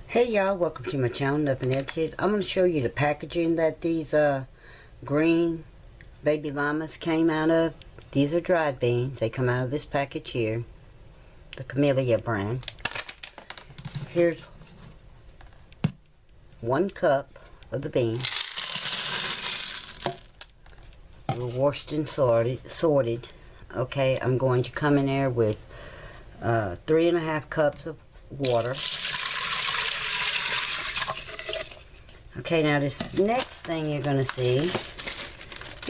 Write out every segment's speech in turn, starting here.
Hey y'all, welcome to my channel, Nothing Edited. I'm going to show you the packaging that these green baby limas came out of. These are dried beans. They come out of this package here, the Camellia brand. Here's 1 cup of the beans. They're washed and sorted. Okay, I'm going to come in there with 3.5 cups of water. Okay, now this next thing you're going to see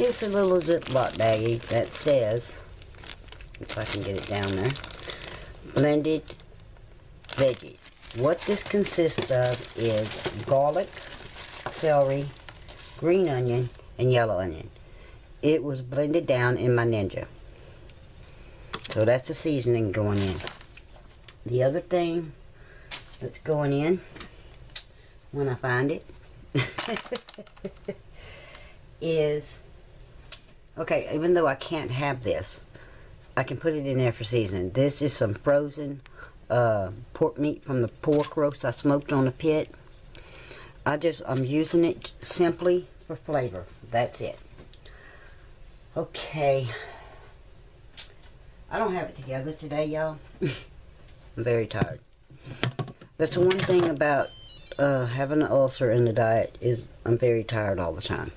is a little Ziploc baggie that says, if I can get it down there, blended veggies. What this consists of is garlic, celery, green onion, and yellow onion. It was blended down in my Ninja. So that's the seasoning going in. The other thing that's going in, when I find it, is, okay, even though I can't have this, I can put it in there for seasoning. This is some frozen pork meat from the pork roast I smoked on a pit. I'm using it simply for flavor. That's it. Okay, I don't have it together today, y'all. I'm very tired. That's the one thing about having an ulcer in the diet, is I'm very tired all the time.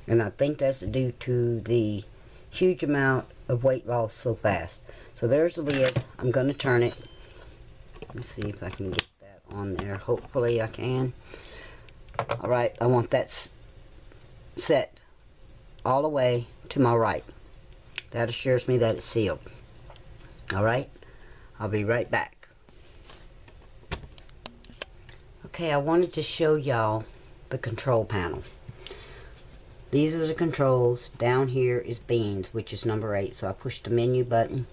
And I think that's due to the huge amount of weight loss so fast. So there's the lid. I'm going to turn it. Let's see if I can get that on there. Hopefully I can. Alright, I want that set all the way to my right. That assures me that it's sealed. Alright, I'll be right back. Okay, I wanted to show y'all the control panel. These are the controls. Down here is beans, which is number 8. So I push the menu button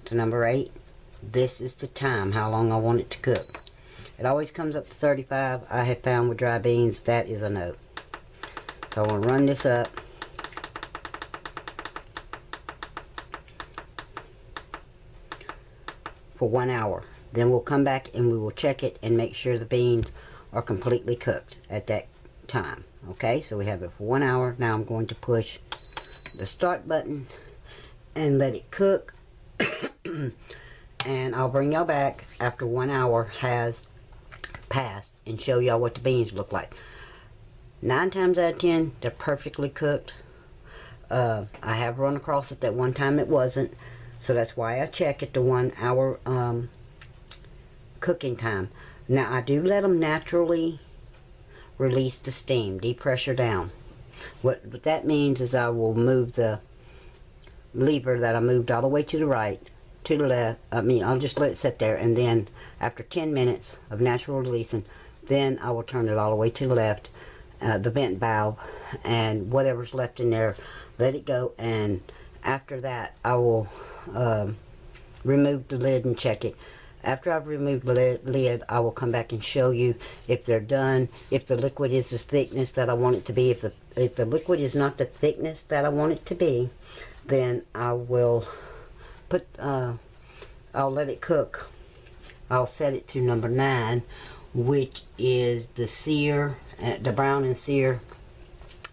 to number 8. This is the time, how long I want it to cook. It always comes up to 35. I have found with dry beans, that is a no. So I want to run this up. For 1 hour. Then we'll come back and we will check it and make sure the beans are completely cooked at that time. Okay, so we have it for 1 hour. Now I'm going to push the start button and let it cook. And I'll bring y'all back after 1 hour has passed and show y'all what the beans look like. 9 times out of 10, they're perfectly cooked. I have run across it that one time it wasn't. So that's why I check at the 1 hour cooking time. Now I do let them naturally release the steam, depressure down. What that means is I will move the lever that I moved all the way to the right, to the left. I'll just let it sit there, and then after 10 minutes of natural releasing, then I will turn it all the way to the left, the vent valve, and whatever's left in there, let it go. And after that I will remove the lid and check it. After I've removed the lid, I will come back and show you if they're done, if the liquid is the thickness that I want it to be. If the liquid is not the thickness that I want it to be, then I will put, I'll let it cook. I'll set it to number 9, which is the sear, the brown and sear,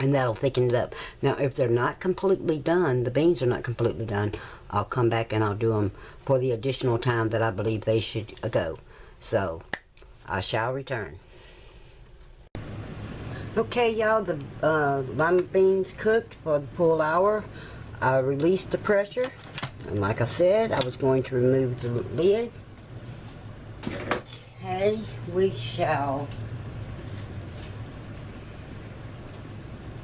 and that'll thicken it up. Now if they're not completely done, the beans are not completely done, I'll come back and I'll do them for the additional time that I believe they should go. So I shall return. Okay y'all, the lima beans cooked for the full hour. I released the pressure, and like I said, I was going to remove the lid. Okay, we shall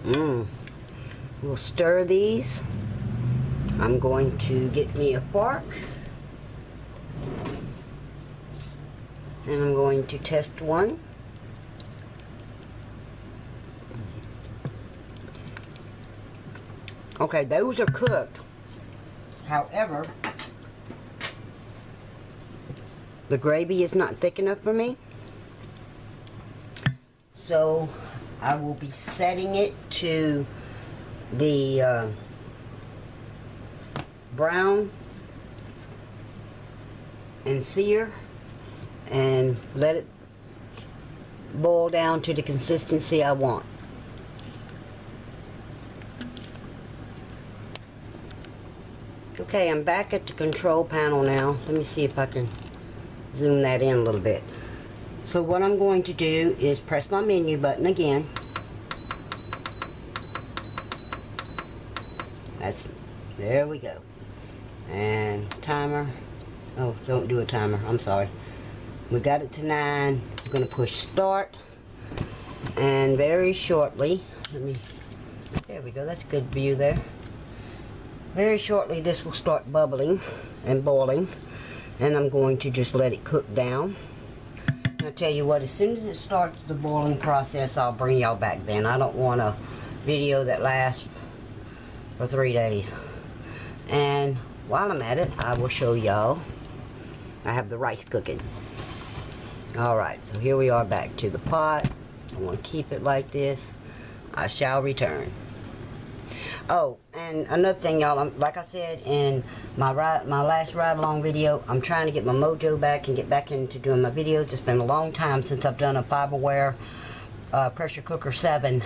we'll stir these. I'm going to get me a fork, and I'm going to test one. Okay, those are cooked. However, the gravy is not thick enough for me. So I will be setting it to the brown and sear and let it boil down to the consistency I want. Okay, I'm back at the control panel now. Let me see if I can zoom that in a little bit. So what I'm going to do is press my menu button again. There we go. And timer. Oh, don't do a timer. I'm sorry. We got it to 9. I'm going to push start. And very shortly, there we go. That's a good view there. Very shortly this will start bubbling and boiling. And I'm going to just let it cook down. And I'll tell you what, as soon as it starts the boiling process, I'll bring y'all back then. I don't want a video that lasts for 3 days. And while I'm at it, I will show y'all I have the rice cooking. Alright, so here we are back to the pot. I want to keep it like this. I shall return. Oh, and another thing, y'all, like I said in my last ride along video, I'm trying to get my mojo back and get back into doing my videos. It's been a long time since I've done a Farberware pressure cooker 7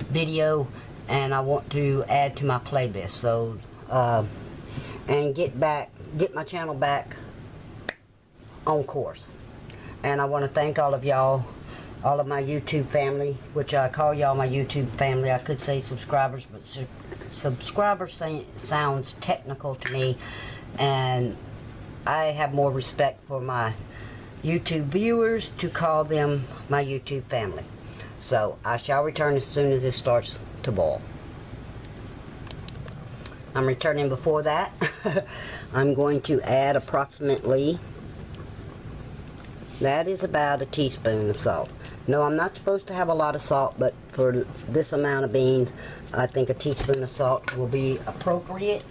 video, and I want to add to my playlist. So and get my channel back on course. And I want to thank all of y'all, all of my YouTube family, which I call y'all my YouTube family. I could say subscribers, but subscribers sounds technical to me, and I have more respect for my YouTube viewers to call them my YouTube family. So I shall return as soon as it starts to boil. I'm returning before that. I'm going to add approximately, that is about a teaspoon of salt. No, I'm not supposed to have a lot of salt, but for this amount of beans, I think a teaspoon of salt will be appropriate.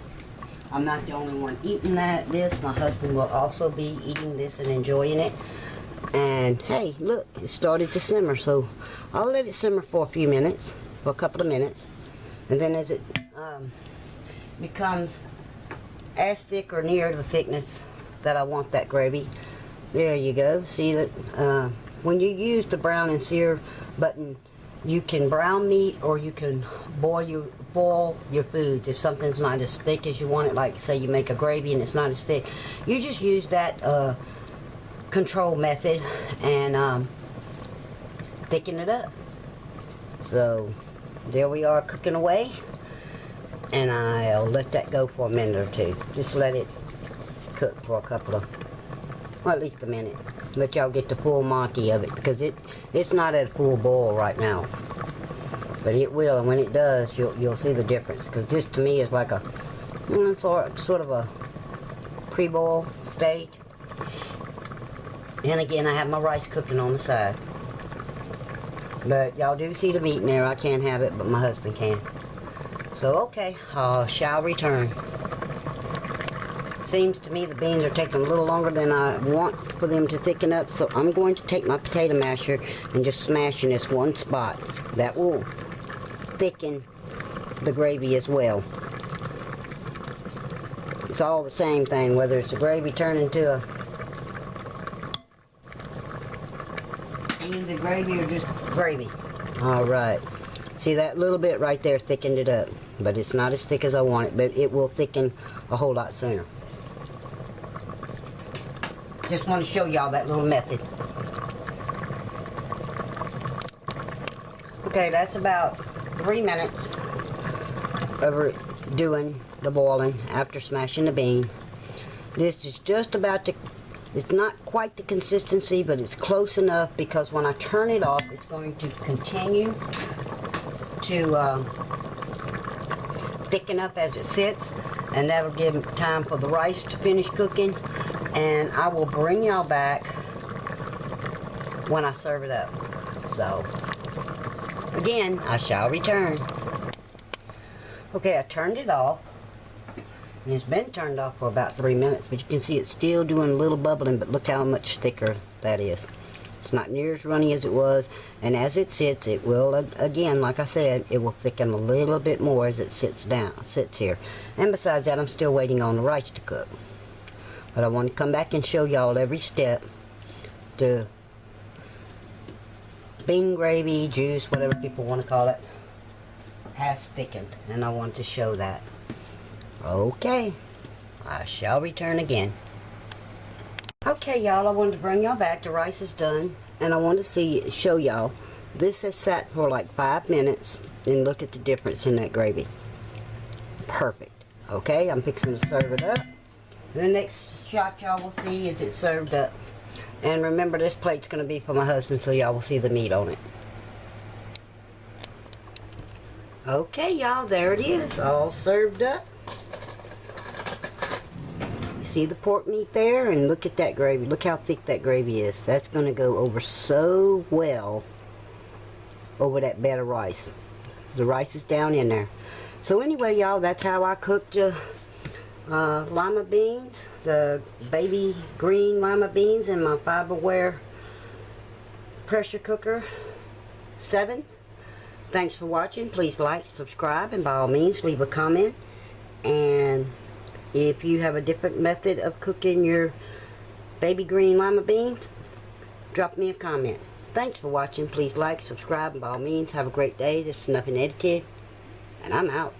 I'm not the only one eating this. My husband will also be eating this and enjoying it. And hey, look, it started to simmer, so I'll let it simmer for a few minutes, for a couple of minutes. And then as it becomes as thick or near the thickness that I want that gravy, there you go. See that when you use the brown and sear button, you can brown meat or you can boil your foods. If something's not as thick as you want it, like say you make a gravy and it's not as thick, you just use that control method and thicken it up. So there we are, cooking away, and I'll let that go for a minute or two. Just let it cook for a couple of, well, at least a minute. Let y'all get the full Monty of it, because it's not at a full boil right now, but it will, and when it does, you'll see the difference. Because this to me is like a sort of a pre-boil stage. And again, I have my rice cooking on the side. But y'all do see the meat in there. I can't have it, but my husband can. So okay, I shall return. Seems to me the beans are taking a little longer than I want for them to thicken up, so I'm going to take my potato masher and just smash in this one spot. That will thicken the gravy as well. It's all the same thing, whether it's a gravy turned into a beans and gravy or just gravy. Alright, see that little bit right there thickened it up, but it's not as thick as I want it, but it will thicken a whole lot sooner. Just want to show y'all that little method. Okay, that's about 3 minutes of doing the boiling after smashing the bean. This is just about to, it's not quite the consistency, but it's close enough, because when I turn it off, it's going to continue to thicken up as it sits, and that'll give time for the rice to finish cooking. And I will bring y'all back when I serve it up. So, again, I shall return. Okay, I turned it off. And it's been turned off for about 3 minutes, but you can see it's still doing a little bubbling, but look how much thicker that is. It's not near as runny as it was, and as it sits, it will, again, like I said, it will thicken a little bit more as it sits here. And besides that, I'm still waiting on the rice to cook. But I want to come back and show y'all every step. The bean gravy, juice, whatever people want to call it, has thickened, and I want to show that. Okay, I shall return again. Okay, y'all, I wanted to bring y'all back. The rice is done, and I want to show y'all. This has sat for like 5 minutes, and look at the difference in that gravy. Perfect. Okay, I'm fixing to serve it up. And the next shot y'all will see is it served up. And remember, this plate's going to be for my husband, so y'all will see the meat on it. Okay, y'all, there it is, all served up. You see the pork meat there? And look at that gravy. Look how thick that gravy is. That's going to go over so well over that bed of rice. The rice is down in there. So anyway, y'all, that's how I cooked lima beans, the baby green lima beans in my Farberware pressure cooker 7. Thanks for watching. Please like, subscribe, and by all means leave a comment. And if you have a different method of cooking your baby green lima beans, drop me a comment. Thanks for watching. Please like, subscribe, and by all means have a great day. This is Nothing Edited, and I'm out.